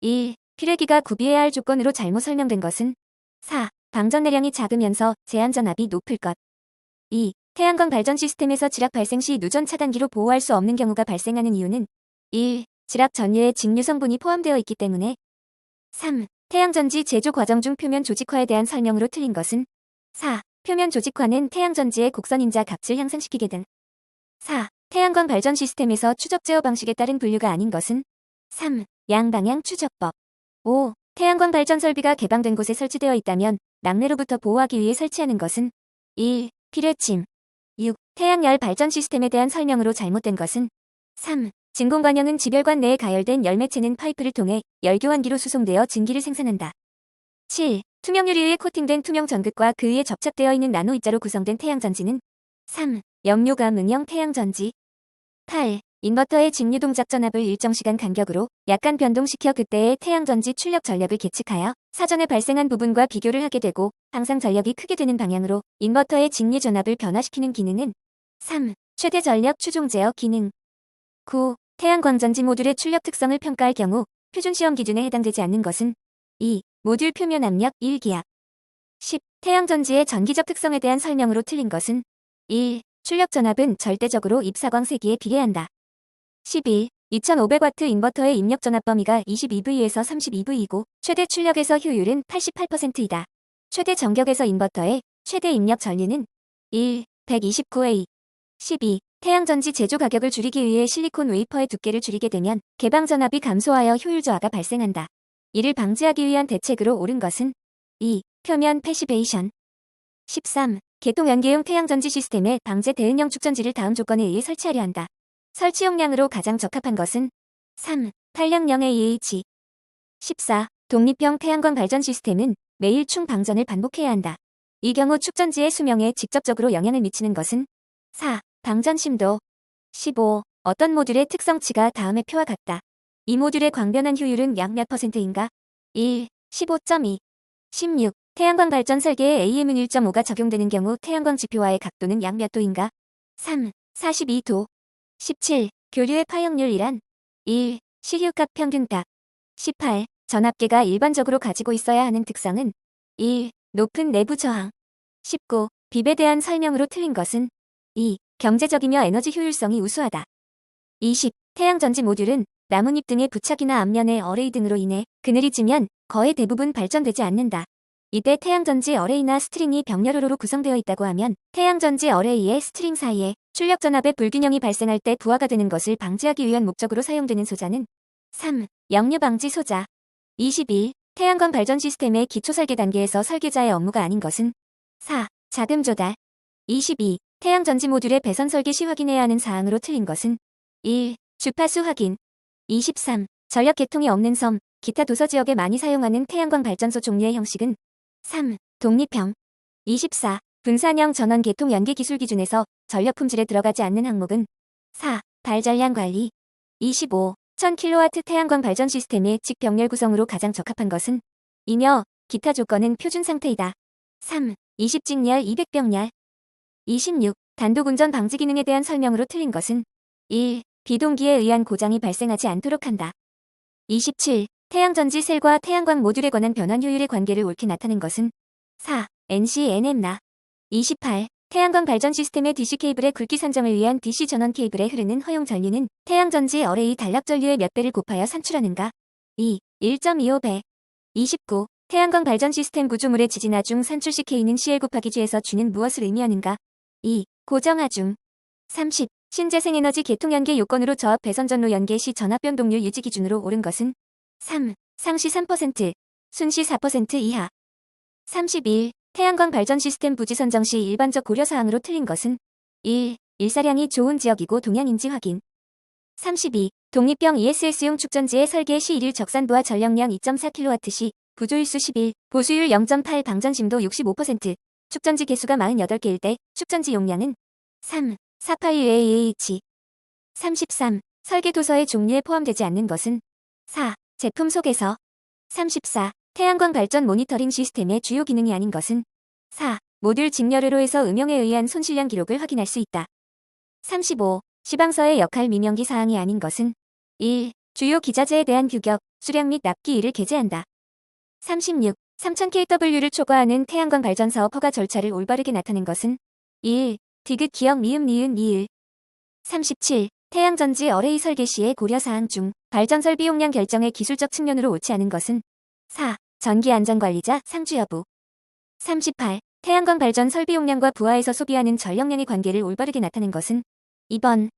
1. 필회기가 구비해야 할 조건으로 잘못 설명된 것은 4. 방전내량이 작으면서 제한전압이 높을 것. 2. 태양광 발전 시스템에서 지락 발생 시 누전 차단기로 보호할 수 없는 경우가 발생하는 이유는 1. 지락 전류에 직류 성분이 포함되어 있기 때문에. 3. 태양전지 제조 과정 중 표면 조직화에 대한 설명으로 틀린 것은 4. 표면 조직화는 태양전지의 곡선인자 값을 향상시키게 등. 4. 태양광 발전 시스템에서 추적 제어 방식에 따른 분류가 아닌 것은 3. 양방향 추적법. 5. 태양광 발전 설비가 개방된 곳에 설치되어 있다면 낙뢰로부터 보호하기 위해 설치하는 것은 1. 필요침. 6. 태양열 발전 시스템에 대한 설명으로 잘못된 것은 3. 진공관형은 지별관 내에 가열된 열매체는 파이프를 통해 열교환기로 수송되어 증기를 생산한다. 7. 투명 유리 위에 코팅된 투명 전극과 그 위에 접착되어 있는 나노 입자로 구성된 태양전지는 3. 염료가문형 태양전지. 8. 인버터의 직류 동작 전압을 일정 시간 간격으로 약간 변동시켜 그때의 태양전지 출력 전력을 계측하여 사전에 발생한 부분과 비교를 하게 되고 항상 전력이 크게 되는 방향으로 인버터의 직류 전압을 변화시키는 기능은 3. 최대 전력 추종 제어 기능. 9. 태양광전지 모듈의 출력 특성을 평가할 경우 표준 시험 기준에 해당되지 않는 것은 2. 모듈 표면 압력 1기압. 10. 태양전지의 전기적 특성에 대한 설명으로 틀린 것은 1. 출력 전압은 절대적으로 입사광 세기에 비례한다. 11. 2500W 인버터의 입력 전압 범위가 22V에서 32V이고 최대 출력에서 효율은 88%이다. 최대 전격에서 인버터의 최대 입력 전류는 1. 129A. 12. 태양전지 제조 가격을 줄이기 위해 실리콘 웨이퍼의 두께를 줄이게 되면 개방 전압이 감소하여 효율 저하가 발생한다. 이를 방지하기 위한 대책으로 옳은 것은 2. 표면 패시베이션. 13. 개통연계용 태양전지 시스템에 방제 대응형 축전지를 다음 조건에 의해 설치하려 한다. 설치 용량으로 가장 적합한 것은 3. 탄력형 AH. 14. 독립형 태양광 발전 시스템은 매일 충 방전을 반복해야 한다. 이 경우 축전지의 수명에 직접적으로 영향을 미치는 것은 4. 방전 심도. 15. 어떤 모듈의 특성치가 다음의 표와 같다. 이 모듈의 광변환 효율은 약 몇 %인가? 1. 15.2. 16. 태양광 발전 설계에 AM은 1.5가 적용되는 경우 태양광 지표와의 각도는 약 몇 도인가? 3. 42도. 17. 교류의 파형률이란 1. 시휴값 평균값. 18. 전압계가 일반적으로 가지고 있어야 하는 특성은 1. 높은 내부 저항. 19. 빕에 대한 설명으로 틀린 것은 2. 경제적이며 에너지 효율성이 우수하다. 20. 태양전지 모듈은 나뭇잎 등의 부착이나 앞면의 어레이 등으로 인해 그늘이 지면 거의 대부분 발전되지 않는다. 이때 태양전지 어레이나 스트링이 병렬호로로 구성되어 있다고 하면 태양전지 어레이의 스트링 사이에 출력 전압의 불균형이 발생할 때 부하가 되는 것을 방지하기 위한 목적으로 사용되는 소자는 3. 역류 방지 소자. 21. 태양광 발전 시스템의 기초 설계 단계에서 설계자의 업무가 아닌 것은 4. 자금 조달. 22. 태양전지 모듈의 배선 설계 시 확인해야 하는 사항으로 틀린 것은 1. 주파수 확인. 23. 전력 계통이 없는 섬, 기타 도서 지역에 많이 사용하는 태양광 발전소 종류의 형식은 3. 독립형. 24. 분산형 전원 계통 연계 기술 기준에서 전력 품질에 들어가지 않는 항목은 4. 발전량 관리. 25. 1000kW 태양광 발전 시스템의 직병렬 구성으로 가장 적합한 것은 이며 기타 조건은 표준 상태이다. 3. 20직렬 200병렬. 26. 단독 운전 방지 기능에 대한 설명으로 틀린 것은 1. 비동기에 의한 고장이 발생하지 않도록 한다. 27. 태양전지 셀과 태양광 모듈에 관한 변환 효율의 관계를 옳게 나타낸 것은 4. NCNM나. 28. 태양광 발전 시스템의 DC 케이블의 굵기 산정을 위한 DC 전원 케이블에 흐르는 허용 전류는 태양전지 어레이 단락 전류의 몇 배를 곱하여 산출하는가? 2. 1.25배. 29. 태양광 발전 시스템 구조물의 지진하 중 산출 시 K는 CL 곱하기 G에서 G는 무엇을 의미하는가? 2. 고정하 중. 30. 신재생에너지 계통 연계 요건으로 저압 배선전로 연계 시 전압 변동률 유지 기준으로 옳은 것은 3. 상시 3%, 순시 4% 이하. 31. 태양광 발전 시스템 부지 선정 시 일반적 고려사항으로 틀린 것은 1. 일사량이 좋은 지역이고 동향인지 확인. 32. 독립형 ESS용 축전지의 설계 시 일일 적산부하 전력량 2.4kW 시 부조일수 11, 보수율 0.8 방전심도 65%, 축전지 개수가 48개일 때 축전지 용량은 3. 481AH. 33. 설계 도서의 종류에 포함되지 않는 것은 4. 제품 속에서. 34. 태양광 발전 모니터링 시스템의 주요 기능이 아닌 것은 4. 모듈 직렬회로에서 음영에 의한 손실량 기록을 확인할 수 있다. 35. 시방서의 역할 미명기 사항이 아닌 것은 1. 주요 기자재에 대한 규격, 수량 및 납기 일을 게재한다. 36. 3000kW를 초과하는 태양광 발전 사업 허가 절차를 올바르게 나타낸 것은 1. 디귿 기역 미음 니은 니을. 37. 태양전지 어레이 설계 시의 고려사항 중 발전 설비 용량 결정의 기술적 측면으로 옳지 않은 것은 4. 전기안전관리자 상주 여부. 38. 태양광 발전 설비 용량과 부하에서 소비하는 전력량의 관계를 올바르게 나타낸 것은 2번.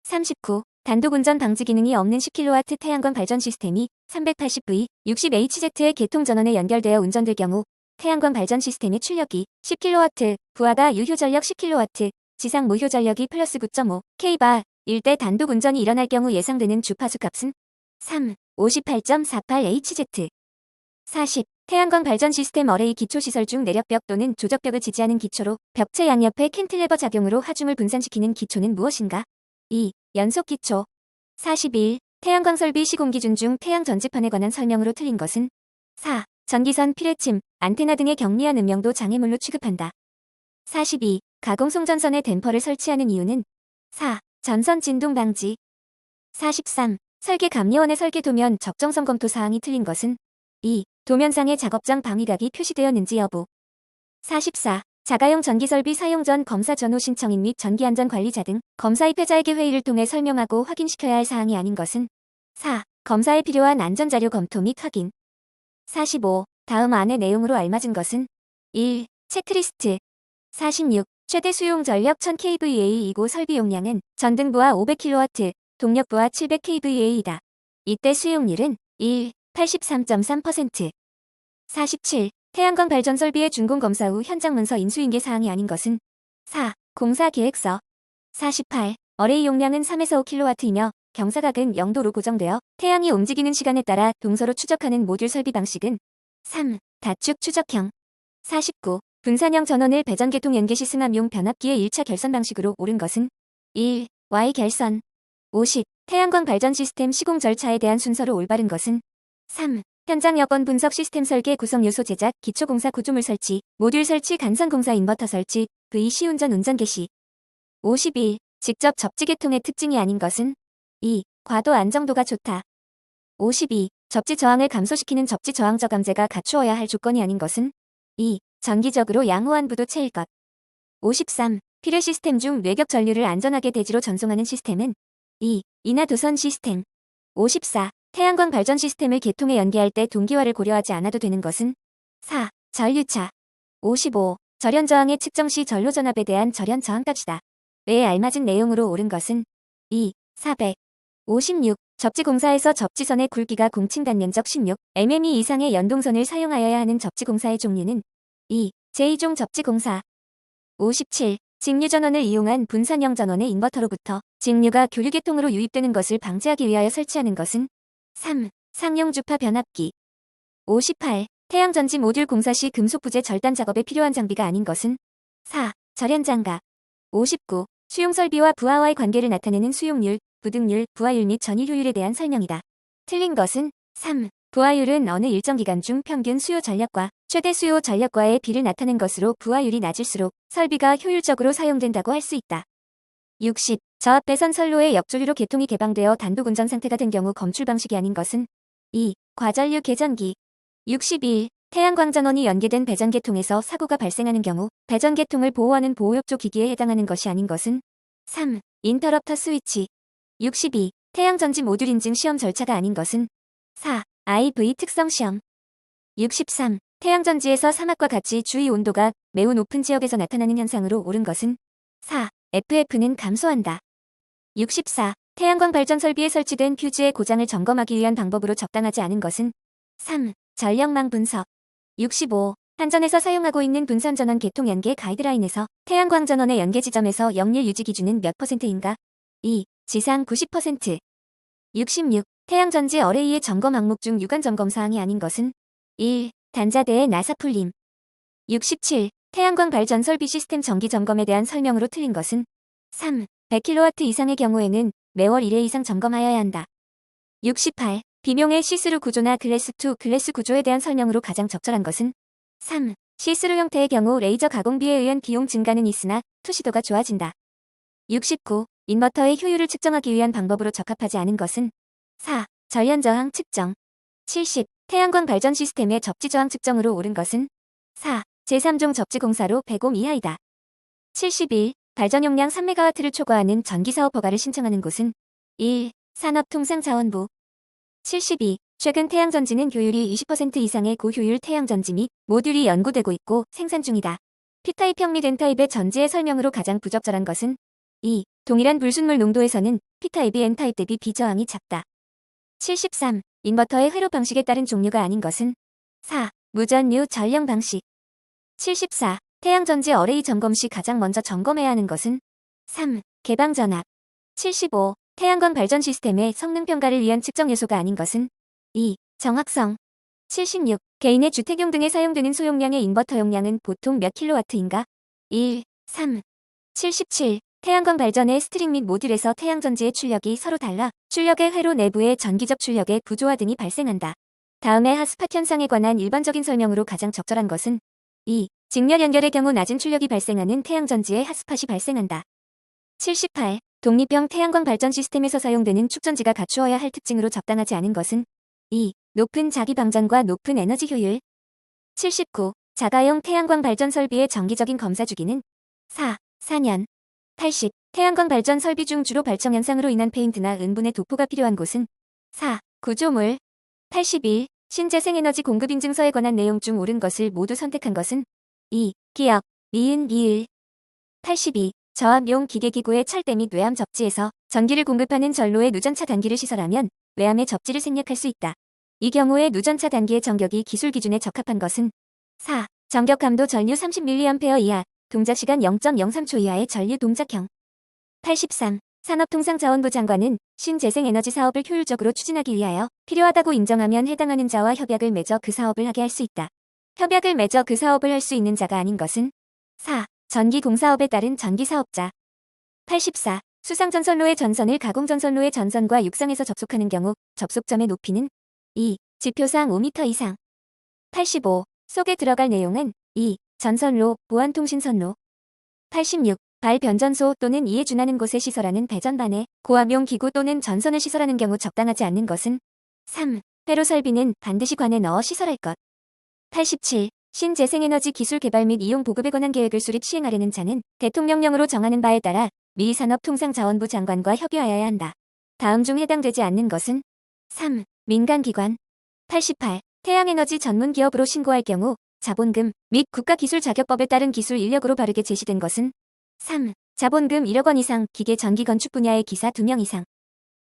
39. 단독운전 방지 기능이 없는 10kW 태양광 발전 시스템이 380V, 60Hz의 계통전원에 연결되어 운전될 경우 태양광 발전 시스템의 출력이 10kW, 부하가 유효전력 10kW, 지상 무효전력이 플러스 9.5 K바, 일대 단독운전이 일어날 경우 예상되는 주파수 값은 3. 58.48Hz. 40. 태양광 발전 시스템 어레이 기초시설 중 내력벽 또는 조적벽을 지지하는 기초로 벽체 양옆에 캔틸레버 작용으로 하중을 분산시키는 기초는 무엇인가? 2. 연속 기초. 41. 태양광 설비 시공 기준 중 태양 전지판에 관한 설명으로 틀린 것은 4. 전기선 피뢰침, 안테나 등의 경미한 음영도 장애물로 취급한다. 42. 가공 송전선에 댐퍼를 설치하는 이유는 4. 전선 진동 방지. 43. 설계 감리원의 설계 도면 적정성 검토 사항이 틀린 것은 2. 도면상의 작업장 방위각이 표시되었는지 여부. 44. 자가용 전기설비 사용 전 검사 전후 신청인 및 전기안전관리자 등 검사 입회자에게 회의를 통해 설명하고 확인시켜야 할 사항이 아닌 것은 4. 검사에 필요한 안전자료 검토 및 확인. 45. 다음 안의 내용으로 알맞은 것은 1. 체크리스트. 46. 최대 수용 전력 1000kVA 이고 설비 용량은 전등부하 500kW, 동력부하 700kVA이다. 이때 수용률은 1. 83.3%. 47. 태양광 발전 설비의 준공 검사 후 현장 문서 인수인계 사항이 아닌 것은 4. 공사 계획서. 48. 어레이 용량은 3에서 5kW이며 경사각은 0도로 고정되어 태양이 움직이는 시간에 따라 동서로 추적하는 모듈 설비 방식은 3. 다축 추적형. 49. 분산형 전원을 배전계통 연계시 승합용 변압기의 1차 결선 방식으로 옳은 것은 1. Y 결선. 50. 태양광 발전 시스템 시공 절차에 대한 순서로 올바른 것은 3. 현장 여건 분석 시스템 설계 구성 요소 제작 기초공사 구조물 설치 모듈 설치 간선공사 인버터 설치 V 시운전 운전 개시. 51. 직접 접지 계통의 특징이 아닌 것은 2. 과도 안정도가 좋다. 52. 접지 저항을 감소시키는 접지 저항 저감제가 갖추어야 할 조건이 아닌 것은 2. 정기적으로 양호한 부도체일 것. 53. 필요 시스템 중 뇌격 전류를 안전하게 대지로 전송하는 시스템은 2. 인하 도선 시스템. 54. 태양광 발전 시스템을 계통에 연계할 때 동기화를 고려하지 않아도 되는 것은 4. 전류차. 55. 절연 저항의 측정 시 전로 전압에 대한 절연 저항값이다. 외에 알맞은 내용으로 옳은 것은 2. 400. 56. 접지 공사에서 접지선의 굵기가 공칭 단면적 16mm 이상의 연동선을 사용하여야 하는 접지 공사의 종류는 2. 제2종 접지 공사. 57. 직류 전원을 이용한 분산형 전원의 인버터로부터 직류가 교류 계통으로 유입되는 것을 방지하기 위하여 설치하는 것은 3. 상용 주파 변압기. 58. 태양전지 모듈 공사 시 금속 부재 절단 작업에 필요한 장비가 아닌 것은 4. 절연장갑. 59. 수용 설비와 부하와의 관계를 나타내는 수용률, 부등률, 부하율 및 전이효율에 대한 설명이다. 틀린 것은 3. 부하율은 어느 일정 기간 중 평균 수요 전력과 최대 수요 전력과의 비를 나타낸 것으로 부하율이 낮을수록 설비가 효율적으로 사용된다고 할 수 있다. 60. 저압 배선 선로의 역조류로 계통이 개방되어 단독 운전 상태가 된 경우 검출 방식이 아닌 것은 2. 과전류 개전기. 61. 태양광 전원이 연계된 배전계통에서 사고가 발생하는 경우 배전계통을 보호하는 보호협조 기기에 해당하는 것이 아닌 것은 3. 인터럽터 스위치. 62. 태양전지 모듈 인증 시험 절차가 아닌 것은 4. IV 특성 시험. 63. 태양전지에서 사막과 같이 주위 온도가 매우 높은 지역에서 나타나는 현상으로 옳은 것은 4. FF는 감소한다. 64. 태양광 발전 설비에 설치된 퓨즈의 고장을 점검하기 위한 방법으로 적당하지 않은 것은 3. 전력망 분석. 65. 한전에서 사용하고 있는 분산전원 계통 연계 가이드라인에서 태양광 전원의 연계 지점에서 역률 유지 기준은 몇 %인가? 2. 지상 90%. 66. 태양전지 어레이의 점검 항목 중 유관 점검 사항이 아닌 것은 1. 단자대의 나사 풀림. 67. 태양광 발전 설비 시스템 정기 점검에 대한 설명으로 틀린 것은 3. 100kW 이상의 경우에는 매월 1회 이상 점검하여야 한다. 68. 비명의 시스루 구조나 글래스 투 글래스 구조에 대한 설명으로 가장 적절한 것은 3. 시스루 형태의 경우 레이저 가공비에 의한 비용 증가는 있으나 투시도가 좋아진다. 69. 인버터의 효율을 측정하기 위한 방법으로 적합하지 않은 것은 4. 전련 저항 측정. 70. 태양광 발전 시스템의 접지 저항 측정으로 옳은 것은 4. 제3종 접지 공사로 100옴 이하이다. 71. 발전 용량 3MW를 초과하는 전기사업 허가를 신청하는 곳은 1. 산업통상자원부. 72. 최근 태양전지는 효율이 20% 이상의 고효율 태양전지 및 모듈이 연구되고 있고 생산 중이다. P타입형 및 N타입의 전지의 설명으로 가장 부적절한 것은 2. 동일한 불순물 농도에서는 P타입이 N타입 대비 비저항이 작다. 73. 인버터의 회로 방식에 따른 종류가 아닌 것은 4. 무전류 전령 방식. 74. 태양전지 어레이 점검 시 가장 먼저 점검해야 하는 것은 3. 개방전압. 75. 태양광 발전 시스템의 성능 평가를 위한 측정 요소가 아닌 것은 2. 정확성. 76. 개인의 주택용 등에 사용되는 소용량의 인버터 용량은 보통 몇 킬로와트인가? 1. 3. 77. 태양광 발전의 스트링 및 모듈에서 태양전지의 출력이 서로 달라 출력의 회로 내부의 전기적 출력의 부조화 등이 발생한다. 다음의 핫스팟 현상에 관한 일반적인 설명으로 가장 적절한 것은 2. 직렬 연결의 경우 낮은 출력이 발생하는 태양전지에 핫스팟이 발생한다. 78. 독립형 태양광 발전 시스템에서 사용되는 축전지가 갖추어야 할 특징으로 적당하지 않은 것은 2. 높은 자기 방전과 높은 에너지 효율. 79. 자가용 태양광 발전 설비의 정기적인 검사 주기는 4. 4년. 80. 태양광 발전 설비 중 주로 발청 현상으로 인한 페인트나 은분의 도포가 필요한 곳은 4. 구조물. 81. 신재생에너지 공급 인증서에 관한 내용 중 옳은 것을 모두 선택한 것은 2. 기역, 니은, 미을. 82. 저압용 기계기구의 철대 및 외암 접지에서 전기를 공급하는 전로의 누전차 단기를 시설하면 외암의 접지를 생략할 수 있다. 이 경우에 누전차 단기의 전격이 기술 기준에 적합한 것은 4. 전격 감도 전류 30mA 이하, 동작시간 0.03초 이하의 전류 동작형. 83. 산업통상자원부 장관은 신재생에너지 사업을 효율적으로 추진하기 위하여 필요하다고 인정하면 해당하는 자와 협약을 맺어 그 사업을 하게 할 수 있다. 협약을 맺어 그 사업을 할 수 있는 자가 아닌 것은 4. 전기공사업에 따른 전기사업자. 84. 수상전선로의 전선을 가공전선로의 전선과 육상에서 접속하는 경우 접속점의 높이는 2. 지표상 5m 이상. 85. 속에 들어갈 내용은 2. 전선로, 보안통신선로. 86. 발변전소 또는 이에 준하는 곳에 시설하는 배전반에 고압용 기구 또는 전선을 시설하는 경우 적당하지 않는 것은 3. 회로 설비는 반드시 관에 넣어 시설할 것. 87. 신재생에너지 기술 개발 및 이용 보급에 관한 계획을 수립 시행하려는 자는 대통령령으로 정하는 바에 따라 미 산업통상자원부 장관과 협의하여야 한다. 다음 중 해당되지 않는 것은 3. 민간기관. 88. 태양에너지 전문 기업으로 신고할 경우 자본금 및 국가기술자격법에 따른 기술 인력으로 바르게 제시된 것은 3. 자본금 1억 원 이상 기계 전기 건축 분야의 기사 2명 이상.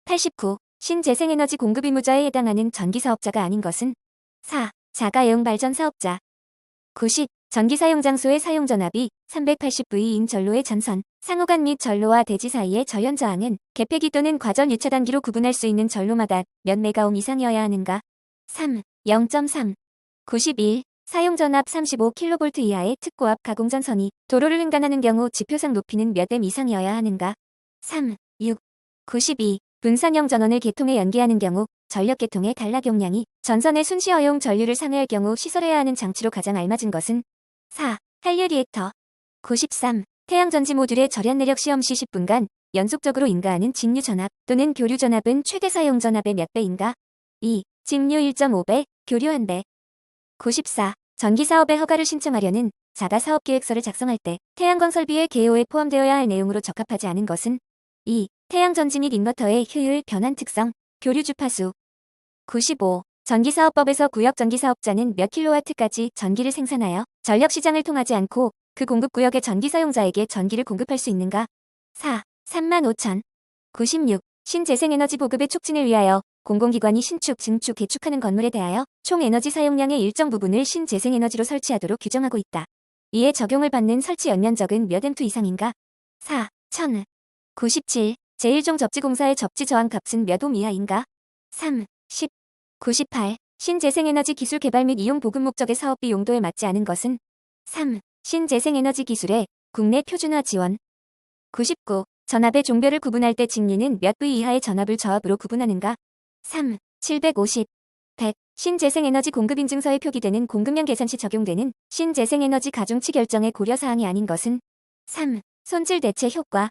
89. 신재생에너지 공급 의무자에 해당하는 전기사업자가 아닌 것은 4. 자가용 발전 사업자. 90. 전기사용 장소의 사용전압이 380V인 전로의 전선, 상호간 및 전로와 대지 사이의 저연 저항은 개폐기 또는 과전 유차 단기로 구분할 수 있는 전로마다 몇 메가옴 이상이어야 하는가? 3. 0.3. 91. 사용전압 35kV 이하의 특고압 가공전선이 도로를 횡단하는 경우 지표상 높이는 몇 M 이상이어야 하는가? 3. 6. 92. 분산형 전원을 계통에 연계하는 경우 전력 계통의 단락 용량이 전선의 순시 허용 전류를 상회할 경우 시설해야 하는 장치로 가장 알맞은 것은 4. 한류 리액터. 93. 태양전지 모듈의 절연 내력 시험 시 10분간 연속적으로 인가하는 직류 전압 또는 교류 전압은 최대 사용 전압의 몇 배인가? 2. 직류 1.5배, 교류 1배. 94. 전기사업의 허가를 신청하려는 자가 사업계획서를 작성할 때 태양광 설비의 개요에 포함되어야 할 내용으로 적합하지 않은 것은 2. 태양전지 및 인버터의 효율, 변환 특성, 교류 주파수. 95. 전기사업법에서 구역 전기사업자는 몇 킬로와트까지 전기를 생산하여 전력시장을 통하지 않고 그 공급구역의 전기사용자에게 전기를 공급할 수 있는가? 4. 35,000. 96. 신재생에너지 보급의 촉진을 위하여 공공기관이 신축, 증축, 개축하는 건물에 대하여 총 에너지 사용량의 일정 부분을 신재생에너지로 설치하도록 규정하고 있다. 이에 적용을 받는 설치 연면적은 몇 M2 이상인가? 4. 1000. 97. 제1종 접지공사의 접지 저항 값은 몇 옴 이하인가? 3. 10. 98. 신재생에너지 기술 개발 및 이용 보급 목적의 사업비 용도에 맞지 않은 것은 3. 신재생에너지 기술의 국내 표준화 지원. 99. 전압의 종별을 구분할 때 직류는 몇 V 이하의 전압을 저압으로 구분하는가? 3. 750. 100. 신재생에너지 공급인증서에 표기되는 공급량 계산 시 적용되는 신재생에너지 가중치 결정의 고려사항이 아닌 것은 3. 손질 대체 효과.